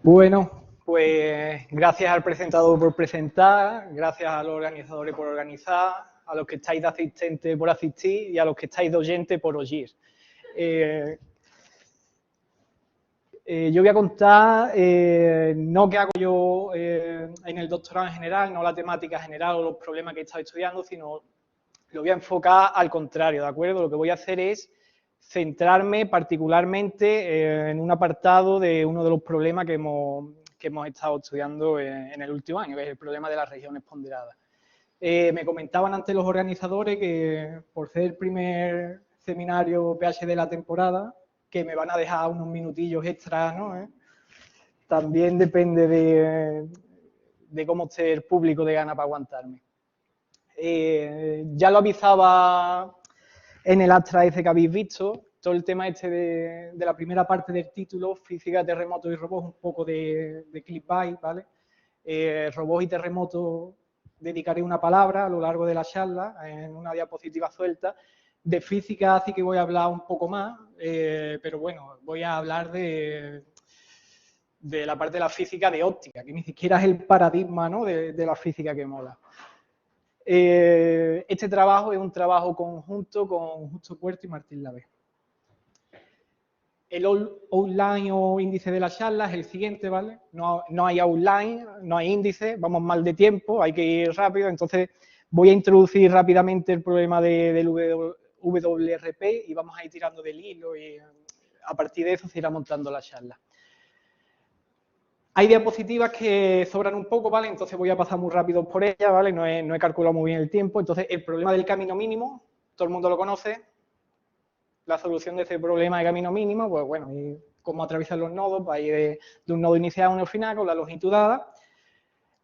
Bueno, pues gracias al presentador por presentar, gracias a los organizadores por organizar, a los que estáis de asistente por asistir y a los que estáis de oyente por oír. Yo voy a contar, no qué hago yo en el doctorado en general, no la temática general o los problemas que he estado estudiando, sino lo voy a enfocar al contrario, ¿de acuerdo? Lo que voy a hacer es centrarme particularmente en un apartado de uno de los problemas que hemos estado estudiando en el último año, que es el problema de las regiones ponderadas. Me comentaban antes los organizadores que por ser el primer seminario PhD de la temporada, que me van a dejar unos minutillos extra, ¿no? También depende de cómo esté el público de gana para aguantarme. Ya lo avisaba en el abstract ese que habéis visto, todo el tema este de la primera parte del título, física, terremotos y robots, un poco de clickbait, ¿vale? Robots y terremotos dedicaré una palabra a lo largo de la charla, en una diapositiva suelta. De física sí que voy a hablar un poco más, pero bueno, voy a hablar de la parte de la física de óptica, que ni siquiera es el paradigma, ¿no?, de la física que mola. Este trabajo es un trabajo conjunto con Justo Puerto y Martín Lavé. El outline o índice de la charla es el siguiente, ¿vale? No hay outline, no hay índice, vamos mal de tiempo, hay que ir rápido, entonces voy a introducir rápidamente el problema del WRP y vamos a ir tirando del hilo y a partir de eso se irá montando la charla. Hay diapositivas que sobran un poco, ¿vale? Entonces voy a pasar muy rápido por ellas, ¿vale? No he calculado muy bien el tiempo. Entonces, el problema del camino mínimo, todo el mundo lo conoce. La solución de ese problema de camino mínimo, pues bueno, y cómo atravesar los nodos, para ir de un nodo inicial a uno final con la longitud dada.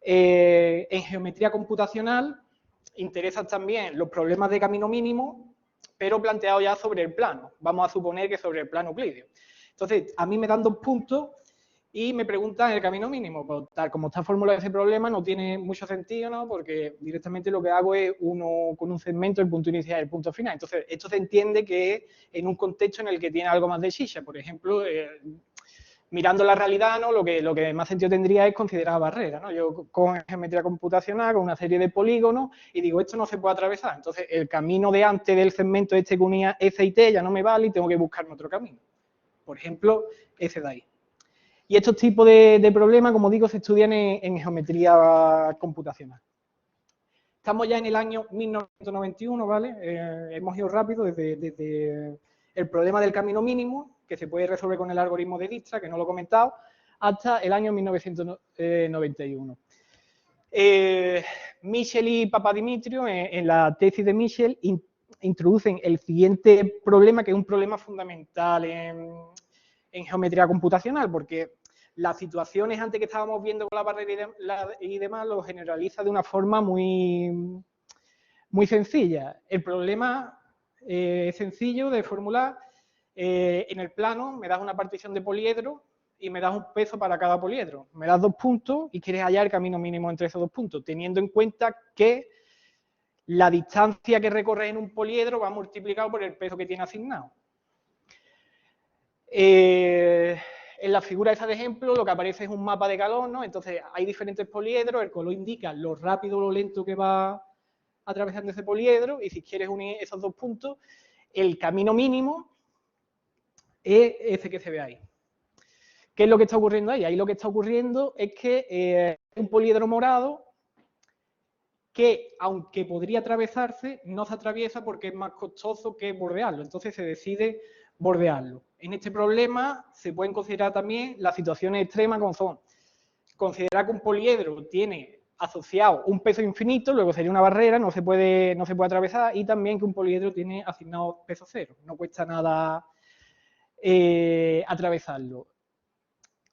En geometría computacional interesan también los problemas de camino mínimo, pero planteados ya sobre el plano. Vamos a suponer que sobre el plano euclídeo. Entonces, a mí me dan 2 puntos y me preguntan el camino mínimo. Pues, tal como está formulado ese problema, no tiene mucho sentido, ¿no? Porque directamente lo que hago es uno con un segmento, el punto inicial y el punto final. Entonces, esto se entiende que es en un contexto en el que tiene algo más de chicha. Por ejemplo, mirando la realidad, ¿no?, lo que más sentido tendría es considerar barreras, ¿no? Yo con geometría computacional, con una serie de polígonos, y digo, esto no se puede atravesar. Entonces, el camino de antes del segmento este que unía S y T ya no me vale y tengo que buscarme otro camino. Por ejemplo, ese de ahí. Y estos tipos de problemas, como digo, se estudian en geometría computacional. Estamos ya en el año 1991, ¿vale? Hemos ido rápido desde el problema del camino mínimo, que se puede resolver con el algoritmo de Dijkstra, que no lo he comentado, hasta el año 1991. Michel y Papadimitriou, en la tesis de Michel, introducen el siguiente problema, que es un problema fundamental en geometría computacional, porque las situaciones antes que estábamos viendo con la barrera y demás lo generaliza de una forma muy sencilla. El problema es sencillo de formular. En el plano me das una partición de poliedro y me das un peso para cada poliedro. Me das 2 puntos y quieres hallar el camino mínimo entre esos 2 puntos, teniendo en cuenta que la distancia que recorres en un poliedro va multiplicado por el peso que tiene asignado. En la figura esa de ejemplo lo que aparece es un mapa de calor, ¿no? Entonces hay diferentes poliedros, el color indica lo rápido o lo lento que va atravesando ese poliedro y si quieres unir esos 2 puntos, el camino mínimo es ese que se ve ahí. ¿Qué es lo que está ocurriendo ahí? Ahí lo que está ocurriendo es que un poliedro morado que, aunque podría atravesarse, no se atraviesa porque es más costoso que bordearlo. Entonces se decide bordearlo. En este problema se pueden considerar también las situaciones extremas como son considerar que un poliedro tiene asociado un peso infinito, luego sería una barrera, no se puede atravesar, y también que un poliedro tiene asignado peso cero, no cuesta nada atravesarlo.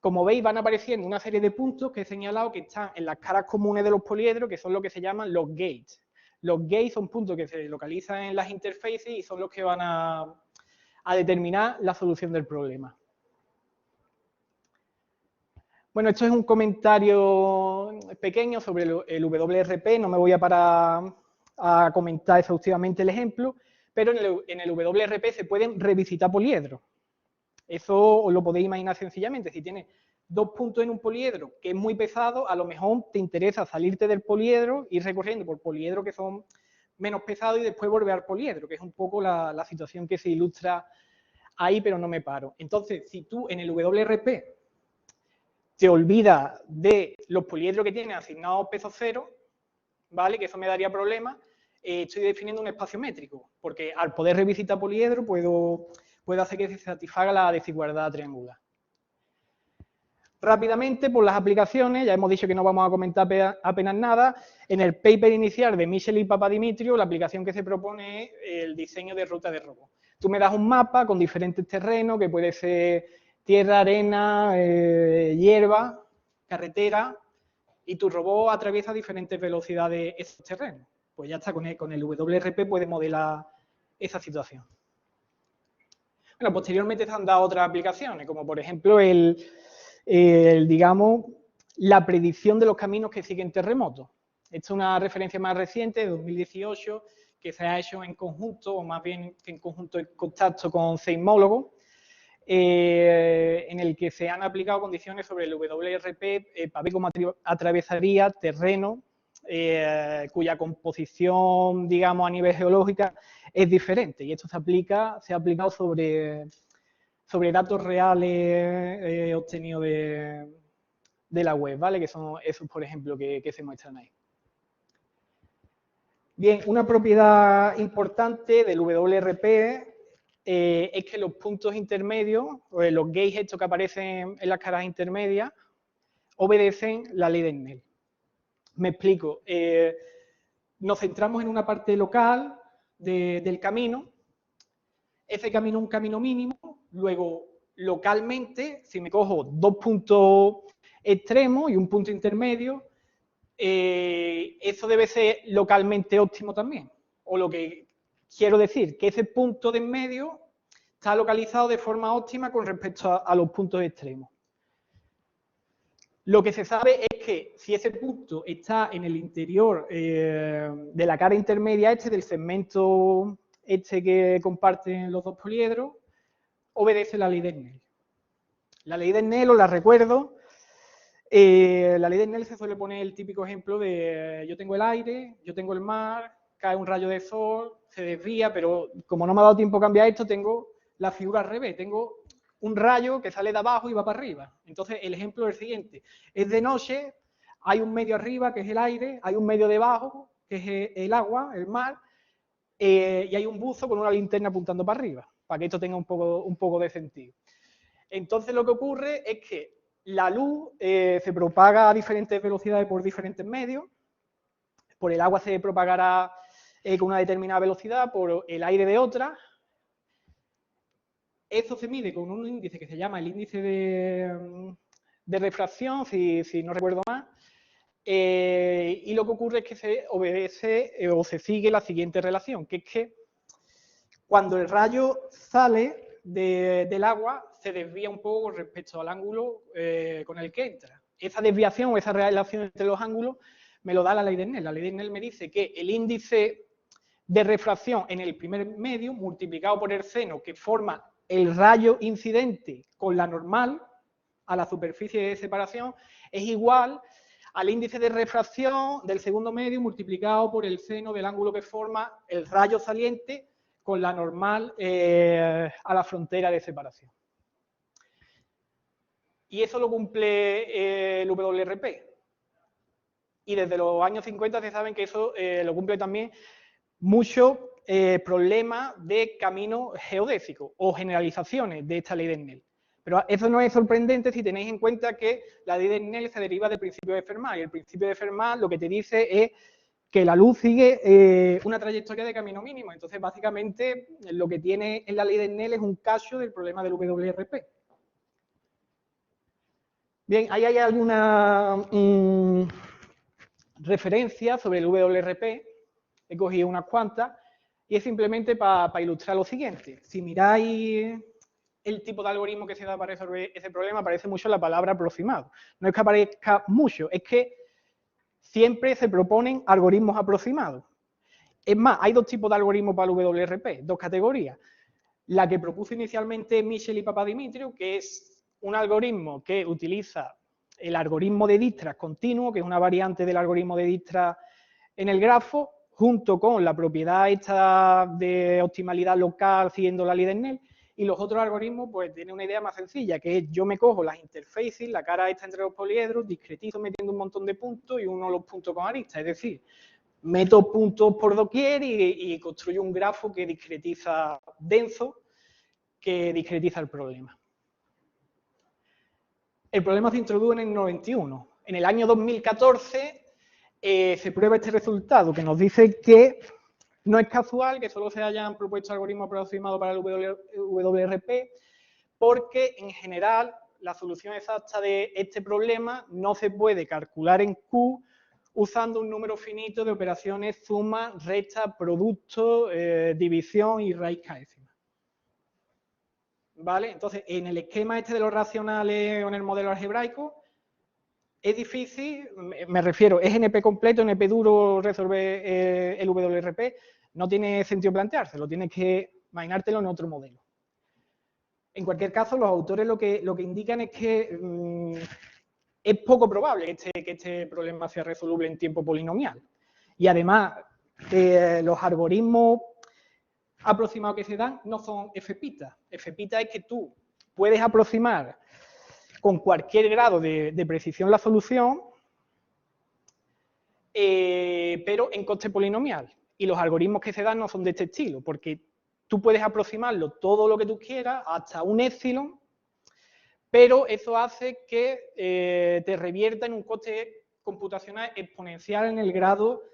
Como veis, van apareciendo una serie de puntos que he señalado que están en las caras comunes de los poliedros, que son lo que se llaman los gates. Los gates son puntos que se localizan en las interfaces y son los que van a determinar la solución del problema. Bueno, esto es un comentario pequeño sobre el WRP, no me voy a parar a comentar exhaustivamente el ejemplo, pero en el WRP se pueden revisitar poliedros. Eso os lo podéis imaginar sencillamente. Si tienes 2 puntos en un poliedro que es muy pesado, a lo mejor te interesa salirte del poliedro, ir recorriendo por poliedros que son menos pesados y después volver al poliedro, que es un poco la situación que se ilustra ahí, pero no me paro. Entonces, si tú en el WRP te olvidas de los poliedros que tienes asignados peso cero, ¿vale? Que eso me daría problema. Estoy definiendo un espacio métrico, porque al poder revisitar poliedro puedo hacer que se satisfaga la desigualdad triangular. Rápidamente, por las aplicaciones, ya hemos dicho que no vamos a comentar apenas nada. En el paper inicial de Michel y Papadimitriou, la aplicación que se propone es el diseño de ruta de robot. Tú me das un mapa con diferentes terrenos, que puede ser tierra, arena, hierba, carretera, y tu robot atraviesa diferentes velocidades esos terrenos. Pues ya está, con el WRP puede modelar esa situación. Bueno, posteriormente se han dado otras aplicaciones, como por ejemplo digamos, la predicción de los caminos que siguen terremotos. Esta es una referencia más reciente, de 2018, que se ha hecho en conjunto, o más bien en conjunto en contacto con seismólogos, en el que se han aplicado condiciones sobre el WRP para ver cómo atravesaría terreno cuya composición, digamos, a nivel geológico es diferente. Y esto se ha aplicado sobre datos reales obtenidos de la web, ¿vale? Que son esos, por ejemplo, que se muestran ahí. Bien, una propiedad importante del WRP es que los puntos intermedios, los gates estos que aparecen en las caras intermedias, obedecen la ley de Snell. Me explico. Nos centramos en una parte local del camino. Ese camino es un camino mínimo. Luego, localmente, si me cojo 2 puntos extremos y un punto intermedio, eso debe ser localmente óptimo también. O lo que quiero decir, que ese punto de en medio está localizado de forma óptima con respecto a los puntos extremos. Lo que se sabe es que si ese punto está en el interior de la cara intermedia del segmento que comparten los dos poliedros, obedece la ley de Snell. La ley de Snell, os la recuerdo, la ley de Snell se suele poner el típico ejemplo de yo tengo el aire, yo tengo el mar, cae un rayo de sol, se desvía, pero como no me ha dado tiempo a cambiar esto, tengo la figura al revés, tengo un rayo que sale de abajo y va para arriba. Entonces, el ejemplo es el siguiente. Es de noche, hay un medio arriba, que es el aire, hay un medio debajo, que es el agua, el mar, y hay un buzo con una linterna apuntando para arriba, para que esto tenga un poco de sentido. Entonces, lo que ocurre es que la luz se propaga a diferentes velocidades por diferentes medios. Por el agua se propagará con una determinada velocidad, por el aire de otra. Eso se mide con un índice que se llama el índice de refracción, si no recuerdo mal, y lo que ocurre es que se obedece o se sigue la siguiente relación, que es que cuando el rayo sale del agua, se desvía un poco con respecto al ángulo con el que entra. Esa desviación o esa relación entre los ángulos me lo da la ley de Snell. La ley de Snell me dice que el índice de refracción en el primer medio multiplicado por el seno que forma el rayo incidente con la normal a la superficie de separación es igual al índice de refracción del segundo medio multiplicado por el seno del ángulo que forma el rayo saliente con la normal a la frontera de separación. Y eso lo cumple el WRP. Y desde los años 50 se saben que eso lo cumple también muchos problemas de camino geodésico o generalizaciones de esta ley de Snell. Pero eso no es sorprendente si tenéis en cuenta que la ley de Snell se deriva del principio de Fermat. Y el principio de Fermat lo que te dice es que la luz sigue una trayectoria de camino mínimo. Entonces, básicamente, lo que tiene en la ley de Snell es un caso del problema del WRP. Bien, ahí hay alguna referencia sobre el WRP. He cogido unas cuantas y es simplemente para ilustrar lo siguiente. Si miráis el tipo de algoritmo que se da para resolver ese problema, aparece mucho la palabra aproximado. No es que aparezca mucho, es que siempre se proponen algoritmos aproximados. Es más, hay dos tipos de algoritmos para el WRP, dos categorías. La que propuso inicialmente Michel y Papadimitriou, que es un algoritmo que utiliza el algoritmo de Dijkstra continuo, que es una variante del algoritmo de Dijkstra en el grafo, junto con la propiedad esta de optimalidad local siguiendo la ley de Snell, y los otros algoritmos pues tienen una idea más sencilla, que es yo me cojo las interfaces, la cara esta entre los poliedros, discretizo metiendo un montón de puntos y uno los puntos con aristas, es decir, meto puntos por doquier y construyo un grafo que discretiza denso, que discretiza el problema. El problema se introdujo en el 91. En el año 2014 se prueba este resultado que nos dice que no es casual que solo se hayan propuesto algoritmos aproximados para el WRP, porque en general la solución exacta de este problema no se puede calcular en Q usando un número finito de operaciones suma, resta, producto, división y raíz kdécima. ¿Vale? Entonces, en el esquema este de los racionales o en el modelo algebraico, es difícil, me refiero, es NP completo, NP duro resolver el WRP, no tiene sentido planteárselo, tienes que imaginártelo en otro modelo. En cualquier caso, los autores lo que indican es que es poco probable que este problema sea resoluble en tiempo polinomial. Y además, los algoritmos aproximados que se dan no son FPITA. FPITA es que tú puedes aproximar con cualquier grado de precisión la solución, pero en coste polinomial. Y los algoritmos que se dan no son de este estilo, porque tú puedes aproximarlo todo lo que tú quieras, hasta un épsilon, pero eso hace que te revierta en un coste computacional exponencial en el grado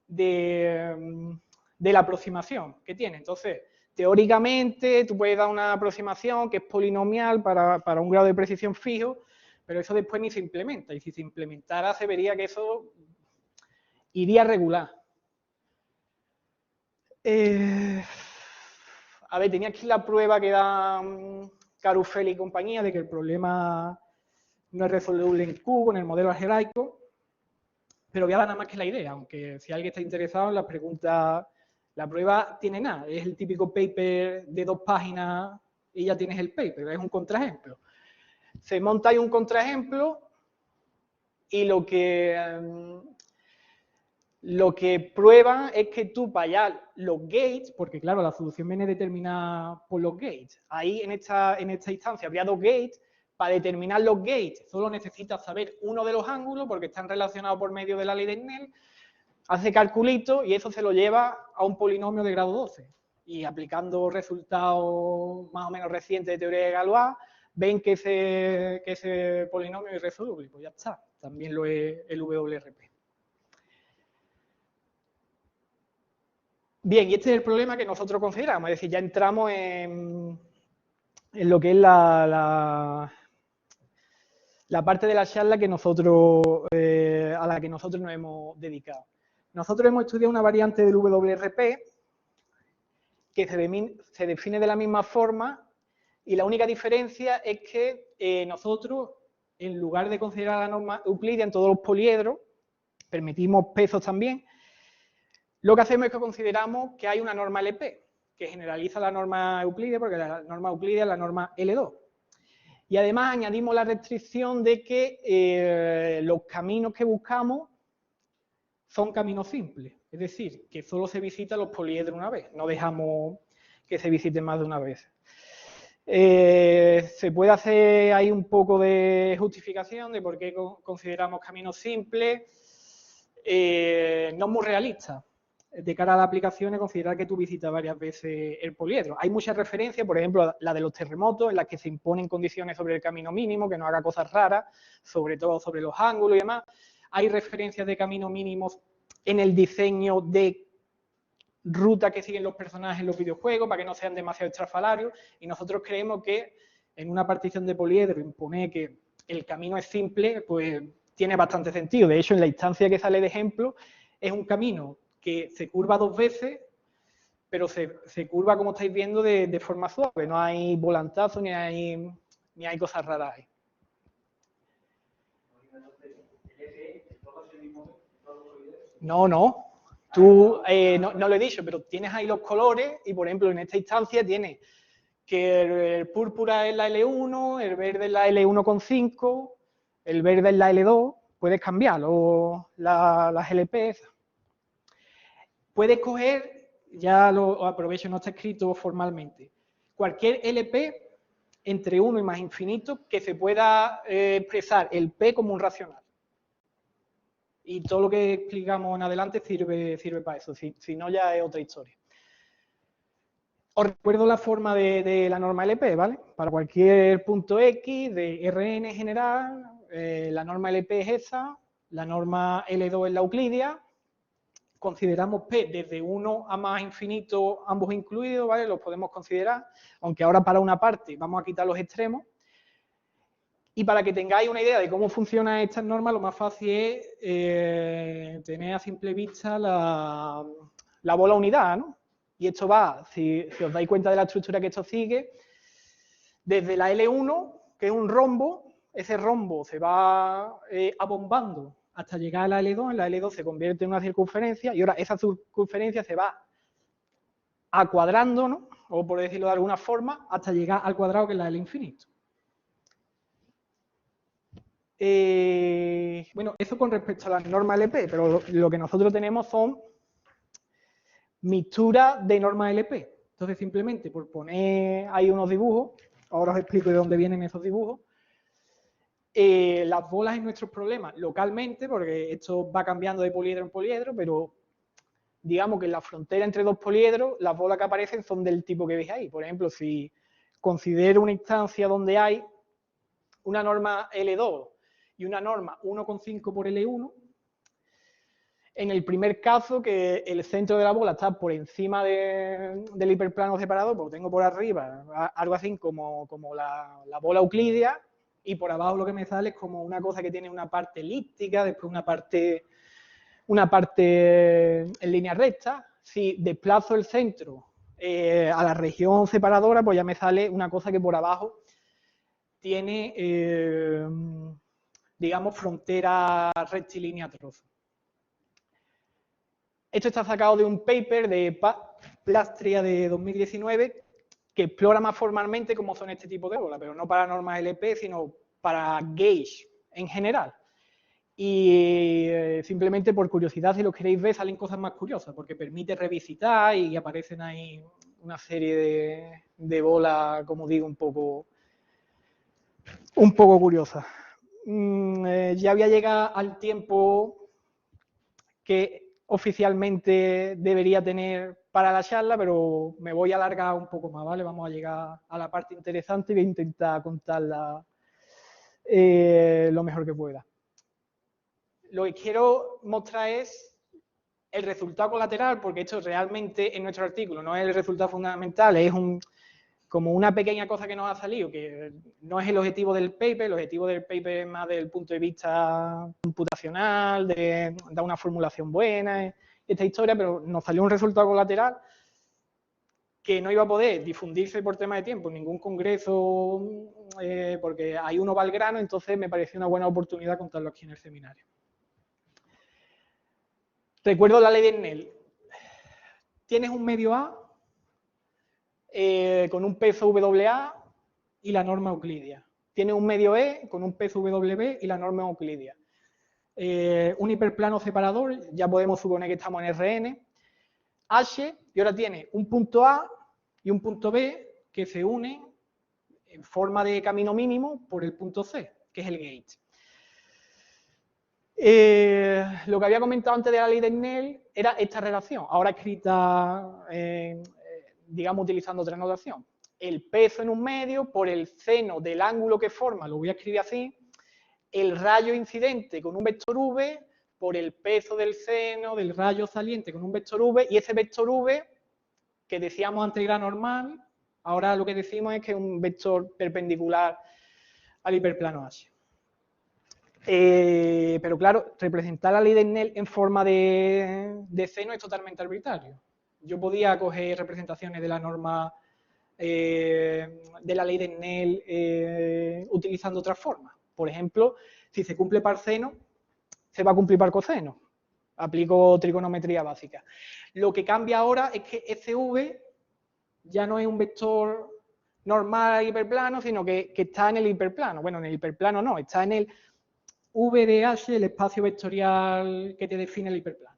de la aproximación que tiene. Entonces, teóricamente, tú puedes dar una aproximación que es polinomial para un grado de precisión fijo, pero eso después ni se implementa. Y si se implementara, se vería que eso iría regular. A ver, tenía aquí la prueba que dan Carufel y compañía de que el problema no es resoluble en Q con el modelo algebraico, pero voy a dar nada más que la idea, aunque si alguien está interesado en las preguntas, la prueba tiene nada, es el típico paper de 2 páginas y ya tienes el paper, es un contraejemplo. Se monta ahí un contraejemplo y lo que prueba es que tú para hallar los gates, porque claro, la solución viene determinada por los gates. Ahí en esta instancia habría 2 gates. Para determinar los gates solo necesitas saber uno de los ángulos porque están relacionados por medio de la ley de Snell. Hace calculito y eso se lo lleva a un polinomio de grado 12. Y aplicando resultados más o menos recientes de teoría de Galois, ven que ese polinomio es irresoluble. Pues ya está, también lo es el WRP. Bien, y este es el problema que nosotros consideramos, es decir, ya entramos en lo que es la parte de la charla que a la que nosotros nos hemos dedicado. Nosotros hemos estudiado una variante del WRP que se define de la misma forma y la única diferencia es que nosotros, en lugar de considerar la norma euclidia en todos los poliedros, permitimos pesos también, lo que hacemos es que consideramos que hay una norma LP, que generaliza la norma euclidia, porque la norma euclidia es la norma L2. Y además añadimos la restricción de que los caminos que buscamos son caminos simples, es decir, que solo se visitan los poliedros una vez, no dejamos que se visiten más de una vez. Se puede hacer ahí un poco de justificación de por qué consideramos caminos simples, no muy realista. De cara a las aplicaciones, considerar que tú visitas varias veces el poliedro. Hay muchas referencias, por ejemplo, la de los terremotos, en las que se imponen condiciones sobre el camino mínimo, que no haga cosas raras, sobre todo sobre los ángulos y demás. Hay referencias de camino mínimos en el diseño de ruta que siguen los personajes en los videojuegos, para que no sean demasiado estrafalarios, y nosotros creemos que en una partición de poliedro imponer que el camino es simple, pues tiene bastante sentido. De hecho, en la instancia que sale de ejemplo, es un camino que se curva 2 veces, pero se curva, como estáis viendo, de forma suave. No hay volantazo ni hay cosas raras ahí. No. Tú, no lo he dicho, pero tienes ahí los colores y, por ejemplo, en esta instancia tienes que el púrpura es la L1, el verde es la L1,5, el verde es la L2, puedes cambiarlo, las LP. Puedes coger, ya lo aprovecho, no está escrito formalmente, cualquier LP entre 1 y más infinito que se pueda expresar el P como un racional. Y todo lo que explicamos en adelante sirve para eso, si no ya es otra historia. Os recuerdo la forma de la norma LP, ¿vale? Para cualquier punto X de Rn general, la norma LP es esa, la norma L2 es la euclidia, consideramos P desde 1 a más infinito, ambos incluidos, ¿vale? Los podemos considerar, aunque ahora para una parte vamos a quitar los extremos. Y para que tengáis una idea de cómo funcionan estas normas, lo más fácil es tener a simple vista la bola unidad, ¿no? Y esto va, si os dais cuenta de la estructura que esto sigue, desde la L1, que es un rombo, ese rombo se va abombando hasta llegar a la L2, en la L2 se convierte en una circunferencia y ahora esa circunferencia se va acuadrando, ¿no? O por decirlo de alguna forma, hasta llegar al cuadrado que es la L infinito. Bueno, eso con respecto a la norma LP, pero lo que nosotros tenemos son mixturas de norma LP. Entonces, simplemente por poner ahí unos dibujos, ahora os explico de dónde vienen esos dibujos. Las bolas en nuestros problemas localmente, porque esto va cambiando de poliedro en poliedro, pero digamos que en la frontera entre dos poliedros, las bolas que aparecen son del tipo que veis ahí. Por ejemplo, si considero una instancia donde hay una norma L2 y una norma 1,5 por L1, en el primer caso, que el centro de la bola está por encima del hiperplano separado, pues lo tengo por arriba, algo así como la bola euclidia, y por abajo lo que me sale es como una cosa que tiene una parte elíptica, después una parte en línea recta. Si desplazo el centro a la región separadora, pues ya me sale una cosa que por abajo tiene, digamos, frontera rectilínea trozo. Esto está sacado de un paper de Plastria de 2019 que explora más formalmente cómo son este tipo de bolas, pero no para normas LP, sino para gauge en general. Y simplemente por curiosidad, si lo queréis ver, salen cosas más curiosas, porque permite revisitar y aparecen ahí una serie de bolas, como digo, un poco curiosas. Ya voy a llegar al tiempo que oficialmente debería tener para la charla, pero me voy a alargar un poco más, ¿vale? Vamos a llegar a la parte interesante y voy a intentar contarla lo mejor que pueda. Lo que quiero mostrar es el resultado colateral, porque esto realmente en nuestro artículo no es el resultado fundamental, es como una pequeña cosa que nos ha salido, que no es el objetivo del paper. El objetivo del paper es más desde el punto de vista computacional, de dar una formulación buena, esta historia, pero nos salió un resultado colateral que no iba a poder difundirse por tema de tiempo en ningún congreso, porque hay uno va al grano, entonces me pareció una buena oportunidad contarlo aquí en el seminario. Recuerdo la ley de Snell. Tienes un medio A con un peso WA y la norma euclidia. Tiene un medio E con un peso WB y la norma euclidia. Un hiperplano separador, ya podemos suponer que estamos en Rn. H, y ahora tiene un punto A y un punto B que se unen en forma de camino mínimo por el punto C, que es el gate. Lo que había comentado antes de la ley de Snell era esta relación, ahora escrita digamos, utilizando otra notación. El peso en un medio por el seno del ángulo que forma, lo voy a escribir así, el rayo incidente con un vector V por el peso del seno del rayo saliente con un vector V, y ese vector V, que decíamos antes era normal, ahora lo que decimos es que es un vector perpendicular al hiperplano H. Pero claro, representar la ley de Snell en forma de seno es totalmente arbitrario. Yo podía coger representaciones de la norma de la ley de Snell utilizando otras formas. Por ejemplo, si se cumple par seno, se va a cumplir par coseno. Aplico trigonometría básica. Lo que cambia ahora es que SV ya no es un vector normal hiperplano, sino que está en el hiperplano. Bueno, en el hiperplano no, está en el VDH, el espacio vectorial que te define el hiperplano.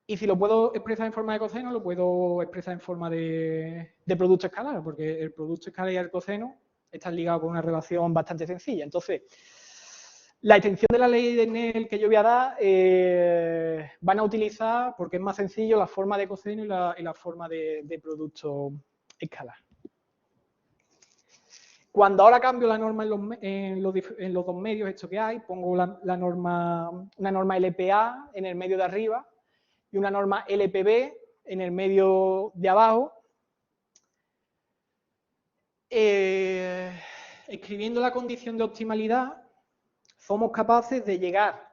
Y si lo puedo expresar en forma de coseno, lo puedo expresar en forma de producto escalar, porque el producto escalar y el coseno están ligados con una relación bastante sencilla. Entonces, la extensión de la ley de Snell que yo voy a dar van a utilizar, porque es más sencillo, la forma de coseno y la forma de producto escalar. Cuando ahora cambio la norma en los dos medios, esto que hay, pongo una norma LPA en el medio de arriba y una norma LPB en el medio de abajo. Escribiendo la condición de optimalidad, somos capaces de llegar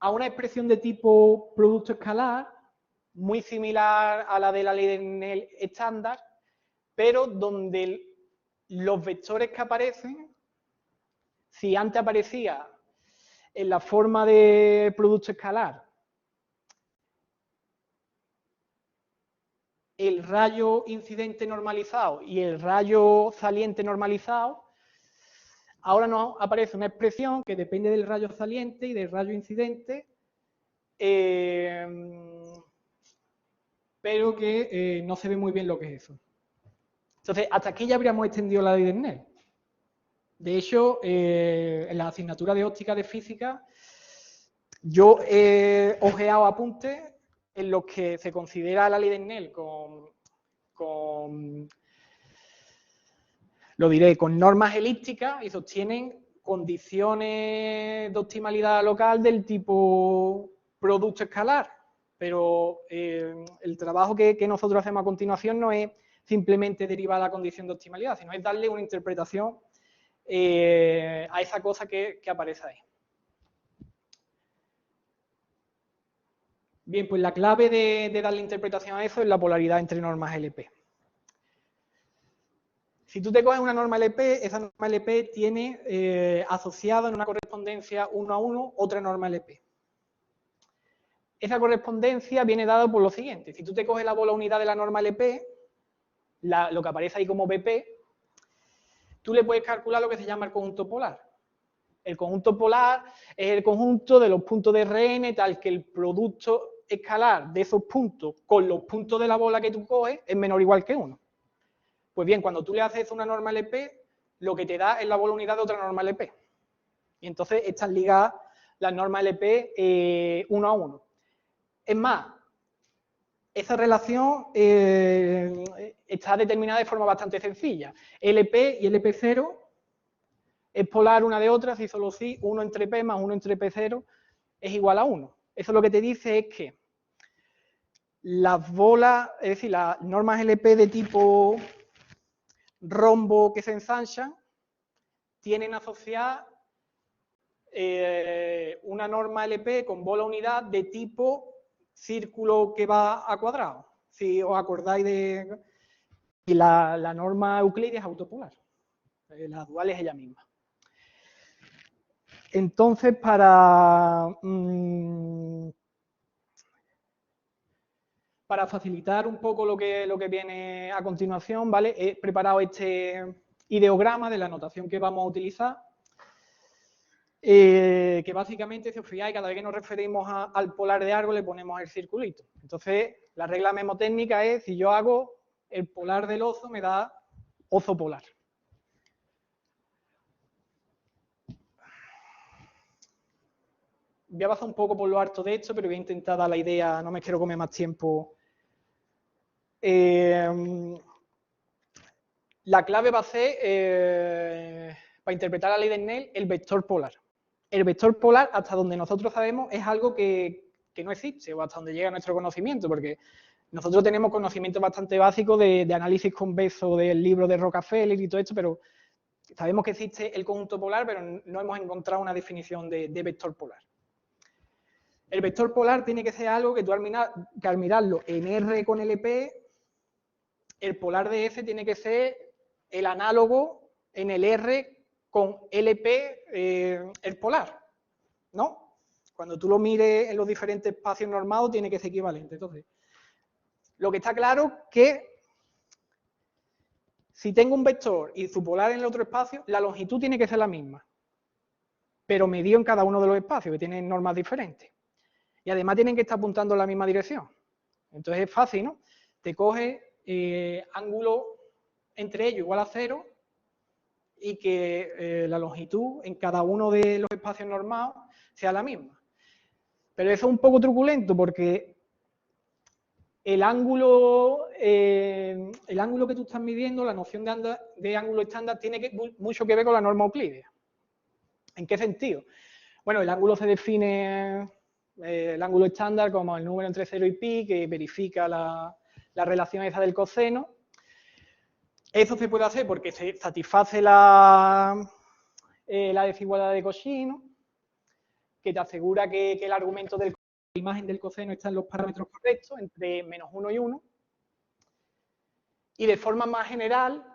a una expresión de tipo producto escalar, muy similar a la de la ley de Snell estándar, pero donde los vectores que aparecen, si antes aparecía en la forma de producto escalar el rayo incidente normalizado y el rayo saliente normalizado, ahora nos aparece una expresión que depende del rayo saliente y del rayo incidente, pero que no se ve muy bien lo que es eso. Entonces, hasta aquí ya habríamos extendido la ley de Snell. De hecho, en la asignatura de óptica de física, yo he ojeado apuntes en los que se considera la ley de Snell con normas elípticas y sostienen condiciones de optimalidad local del tipo producto escalar. Pero el trabajo que nosotros hacemos a continuación no es simplemente derivar la condición de optimalidad, sino es darle una interpretación a esa cosa que aparece ahí. Bien, pues la clave de darle interpretación a eso es la polaridad entre normas LP. Si tú te coges una norma LP, esa norma LP tiene asociada en una correspondencia 1 a 1 otra norma LP. Esa correspondencia viene dada por lo siguiente. Si tú te coges la bola unidad de la norma LP, lo que aparece ahí como BP, tú le puedes calcular lo que se llama el conjunto polar. El conjunto polar es el conjunto de los puntos de Rn tal que el producto escalar de esos puntos con los puntos de la bola que tú coges es menor o igual que 1. Pues bien, cuando tú le haces una norma LP, lo que te da es la bola unidad de otra norma LP. Y entonces están ligadas las normas LP 1 a 1. Es más, esa relación está determinada de forma bastante sencilla. LP y LP0 es polar una de otra si solo si 1 entre P más 1 entre P0 es igual a 1. Eso lo que te dice es que las bolas, es decir, las normas LP de tipo rombo que se ensanchan, tienen asociada una norma LP con bola unidad de tipo círculo que va a cuadrado. Si os acordáis de... Y la norma euclidia es autopolar. La dual es ella misma. Entonces, para facilitar un poco lo que viene a continuación, ¿vale? He preparado este ideograma de la notación que vamos a utilizar, que básicamente, si os fijáis, cada vez que nos referimos al polar de algo le ponemos el circulito. Entonces, la regla memotécnica es, si yo hago el polar del oso, me da oso polar. Voy a pasar un poco por lo harto de esto, pero voy a intentar dar la idea, no me quiero comer más tiempo. La clave va a ser, para interpretar la ley de Snell, el vector polar. El vector polar, hasta donde nosotros sabemos, es algo que no existe, o hasta donde llega nuestro conocimiento, porque nosotros tenemos conocimiento bastante básico de análisis convexo del libro de Rockefeller y todo esto, pero sabemos que existe el conjunto polar, pero no hemos encontrado una definición de vector polar. El vector polar tiene que ser algo que tú al mirarlo en R con LP, el polar de F tiene que ser el análogo en el R con LP, el polar, ¿no? Cuando tú lo mires en los diferentes espacios normados, tiene que ser equivalente. Entonces, lo que está claro es que Si tengo un vector y su polar en el otro espacio, la longitud tiene que ser la misma, pero medido en cada uno de los espacios, que tienen normas diferentes. Y además tienen que estar apuntando en la misma dirección. Entonces es fácil, ¿no? Te coges ángulo entre ellos igual a 0 y que la longitud en cada uno de los espacios normados sea la misma. Pero eso es un poco truculento porque el ángulo que tú estás midiendo, la noción de ángulo estándar, tiene mucho que ver con la norma euclídea. ¿En qué sentido? Bueno, el ángulo se define, el ángulo estándar, como el número entre 0 y pi, que verifica la relación esa del coseno. Eso se puede hacer porque se satisface la desigualdad de Cauchy, ¿no? Que te asegura que el argumento de la imagen del coseno está en los parámetros correctos, entre -1 y 1. Y de forma más general,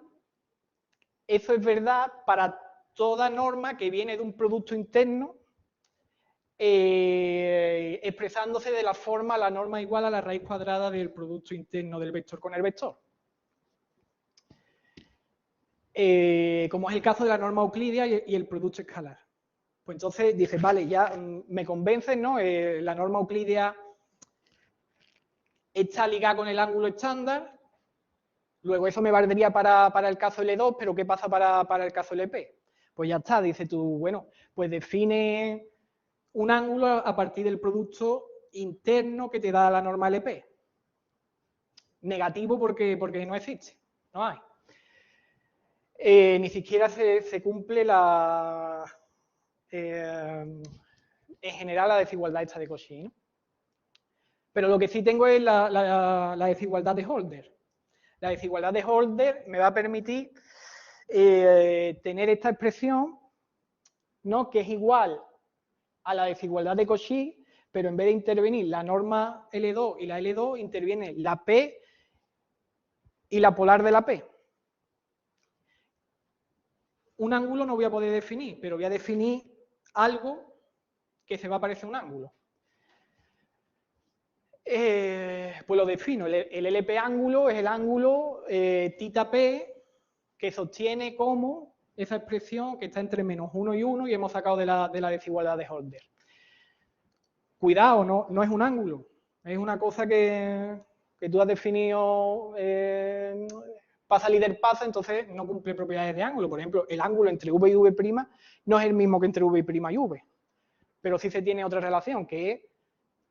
eso es verdad para toda norma que viene de un producto interno, expresándose de la forma la norma igual a la raíz cuadrada del producto interno del vector con el vector. Como es el caso de la norma euclídea y el producto escalar. Pues entonces dices, vale, ya me convencen, ¿no? La norma euclídea está ligada con el ángulo estándar. Luego eso me valdría para el caso L2, pero ¿qué pasa para el caso LP? Pues ya está, dice tú, bueno, pues define un ángulo a partir del producto interno que te da la norma LP. Negativo porque no existe, no hay. Ni siquiera se cumple en general la desigualdad esta de Cauchy, ¿no? Pero lo que sí tengo es la desigualdad de Holder. La desigualdad de Holder me va a permitir tener esta expresión, ¿no? Que es igual a la desigualdad de Cauchy, pero en vez de intervenir la norma L2 y la L2, interviene la P y la polar de la P. Un ángulo no voy a poder definir, pero voy a definir algo que se va a parecer a un ángulo. Pues lo defino. El LP ángulo es el ángulo θ P que sostiene como esa expresión que está entre -1 y 1 y hemos sacado de la desigualdad de Holder. Cuidado, no es un ángulo. Es una cosa que tú has definido pasa líder pasa, entonces no cumple propiedades de ángulo. Por ejemplo, el ángulo entre V y V' no es el mismo que entre V' y V, pero sí se tiene otra relación, que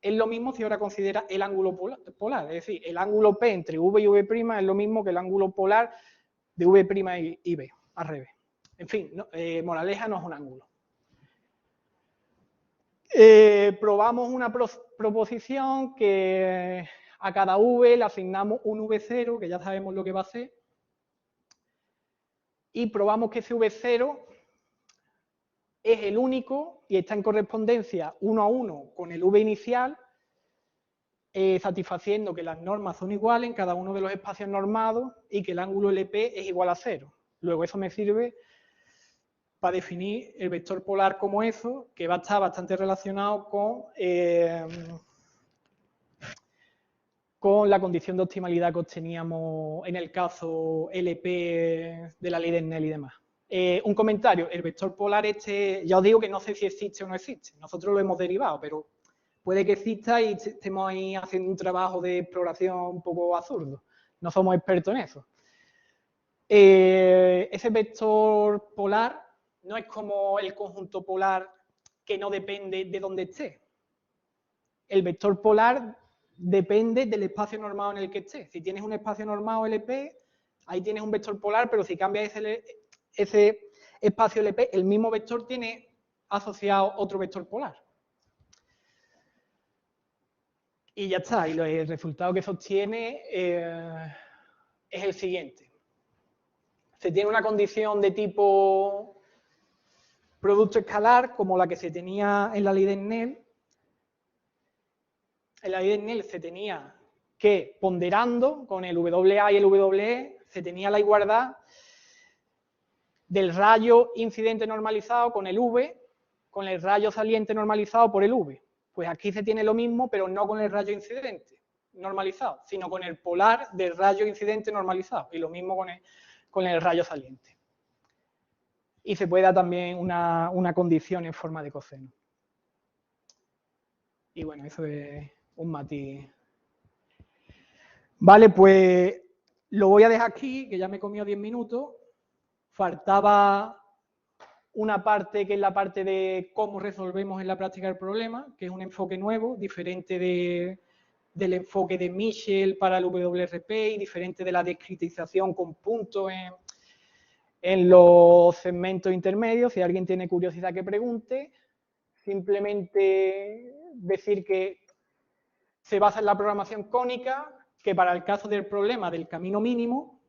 es lo mismo si ahora considera el ángulo polar. Es decir, el ángulo P entre V y V' es lo mismo que el ángulo polar de V' y V, al revés. En fin, moraleja, no es un ángulo. Probamos una proposición que a cada V le asignamos un V0, que ya sabemos lo que va a ser, y probamos que ese V0 es el único y está en correspondencia 1 a 1 con el V inicial, satisfaciendo que las normas son iguales en cada uno de los espacios normados y que el ángulo LP es igual a 0. Luego eso me sirve para definir el vector polar como eso, que va a estar bastante relacionado con la condición de optimalidad que obteníamos en el caso LP de la ley de Snell y demás. Un comentario, el vector polar ya os digo que no sé si existe o no existe, nosotros lo hemos derivado, pero puede que exista y estemos ahí haciendo un trabajo de exploración un poco absurdo, no somos expertos en eso. Ese vector polar no es como el conjunto polar que no depende de dónde esté. El vector polar depende del espacio normado en el que esté. Si tienes un espacio normado LP, ahí tienes un vector polar, pero si cambias ese espacio LP, el mismo vector tiene asociado otro vector polar. Y ya está, y el resultado que se obtiene es el siguiente. Se tiene una condición de tipo producto escalar, como la que se tenía en la ley de Snell. En la ley de Snell se tenía que, ponderando con el WA y el WE, se tenía la igualdad del rayo incidente normalizado con el V, con el rayo saliente normalizado por el V. Pues aquí se tiene lo mismo, pero no con el rayo incidente normalizado, sino con el polar del rayo incidente normalizado. Y lo mismo con el rayo saliente. Y se puede dar también una condición en forma de coseno. Y bueno, eso es un matiz. Vale, pues lo voy a dejar aquí, que ya me he comido 10 minutos. Faltaba una parte que es la parte de cómo resolvemos en la práctica el problema, que es un enfoque nuevo, diferente del enfoque de Michel para el WRP y diferente de la discretización con puntos en los segmentos intermedios. Si alguien tiene curiosidad que pregunte, simplemente decir que se basa en la programación cónica, que para el caso del problema del camino mínimo,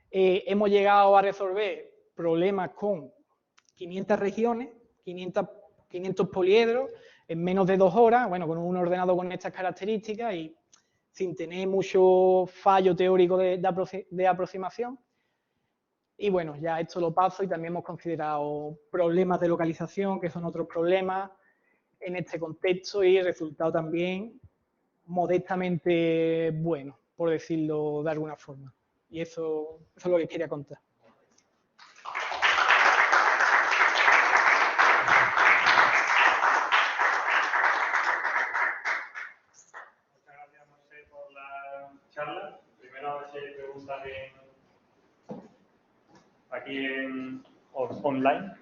hemos llegado a resolver problemas con 500 regiones, 500 poliedros, en menos de 2 horas, bueno, con un ordenador con estas características y sin tener mucho fallo teórico de aproximación. Y bueno, ya esto lo paso y también hemos considerado problemas de localización, que son otros problemas en este contexto y resultado también modestamente bueno, por decirlo de alguna forma. Y eso es lo que quería contar. Muchas gracias, José, por la charla. Primero, a ver si hay preguntas aquí online.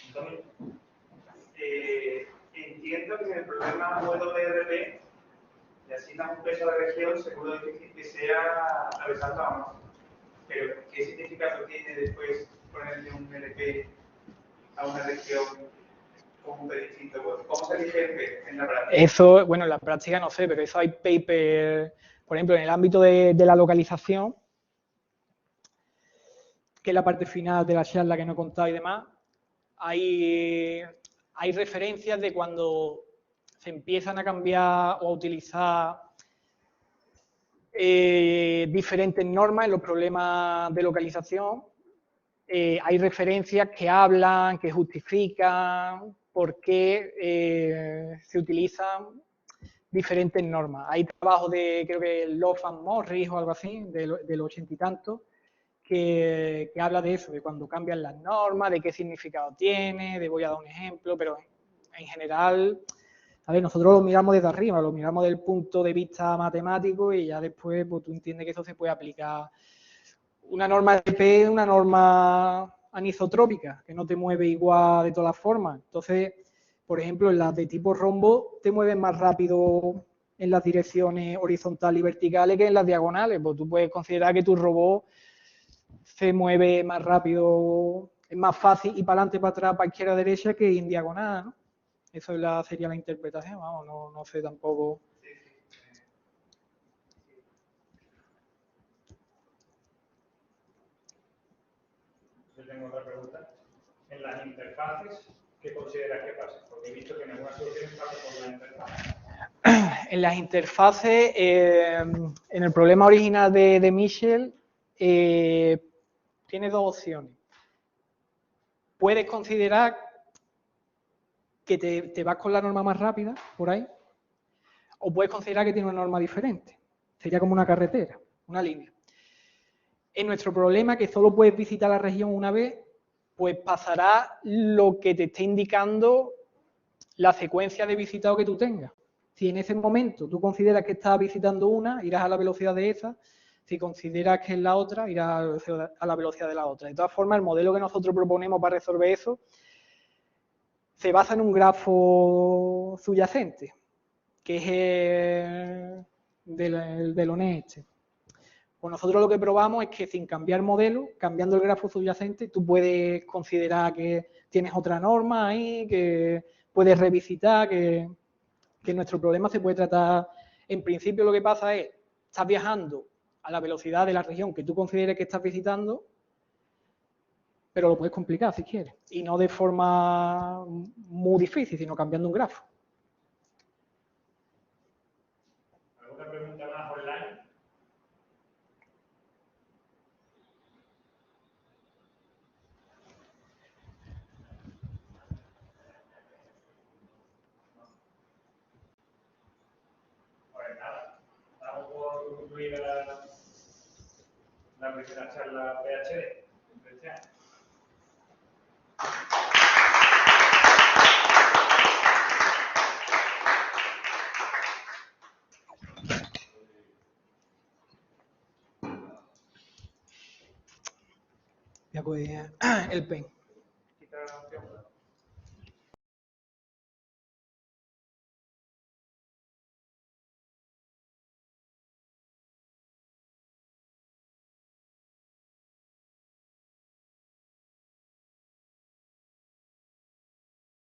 Antonio. Entiendo que en el problema WRP, le asignan un peso a la región según lo difícil que sea atravesarla o no. Pero, ¿qué significado tiene después ponerle un LP a una región con un P distinto? ¿Cómo se elige el P en la práctica? Eso, bueno, en la práctica no sé, pero eso hay paper, por ejemplo, en el ámbito de la localización, que es la parte final de la charla que no he contado y demás, hay referencias de cuando se empiezan a cambiar o a utilizar diferentes normas en los problemas de localización. Hay referencias que hablan, que justifican por qué se utilizan diferentes normas. Hay trabajos de, creo que Love and Morris o algo así, del 80 y tanto, que habla de eso, de cuando cambian las normas, de qué significado tiene, de voy a dar un ejemplo, pero en general, a ver, nosotros lo miramos desde arriba, lo miramos desde el punto de vista matemático y ya después pues, tú entiendes que eso se puede aplicar. Una norma de P es una norma anisotrópica, que no te mueve igual de todas las formas. Entonces, por ejemplo, en las de tipo rombo te mueves más rápido en las direcciones horizontales y verticales que en las diagonales. Pues tú puedes considerar que tu robot se mueve más rápido, es más fácil y para adelante, para atrás, para izquierda, derecha que en diagonal, ¿no? Eso sería la interpretación, vamos, no sé tampoco. Yo tengo otra pregunta. En las interfaces, ¿qué consideras que pasa? Porque he visto que en algunas soluciones pasa por la interfaz. En las interfaces, en el problema original de Michel, tiene 2 opciones. Puedes considerar que te vas con la norma más rápida, por ahí, o puedes considerar que tiene una norma diferente. Sería como una carretera, una línea. En nuestro problema, que solo puedes visitar la región una vez, pues pasará lo que te esté indicando la secuencia de visitado que tú tengas. Si en ese momento tú consideras que estás visitando una, irás a la velocidad de esa. Si consideras que es la otra, irás a la velocidad de la otra. De todas formas, el modelo que nosotros proponemos para resolver eso se basa en un grafo subyacente, que es el del ONE este. Pues nosotros lo que probamos es que sin cambiar modelo, cambiando el grafo subyacente, tú puedes considerar que tienes otra norma ahí, que puedes revisitar, que nuestro problema se puede tratar. En principio lo que pasa es, estás viajando a la velocidad de la región que tú consideres que estás visitando, pero lo puedes complicar si quieres. Y no de forma muy difícil, sino cambiando un grafo. ¿Alguna pregunta más online? Pues nada, damos por concluida la primera. primera charla PHD de este año. Voy a coger el pen.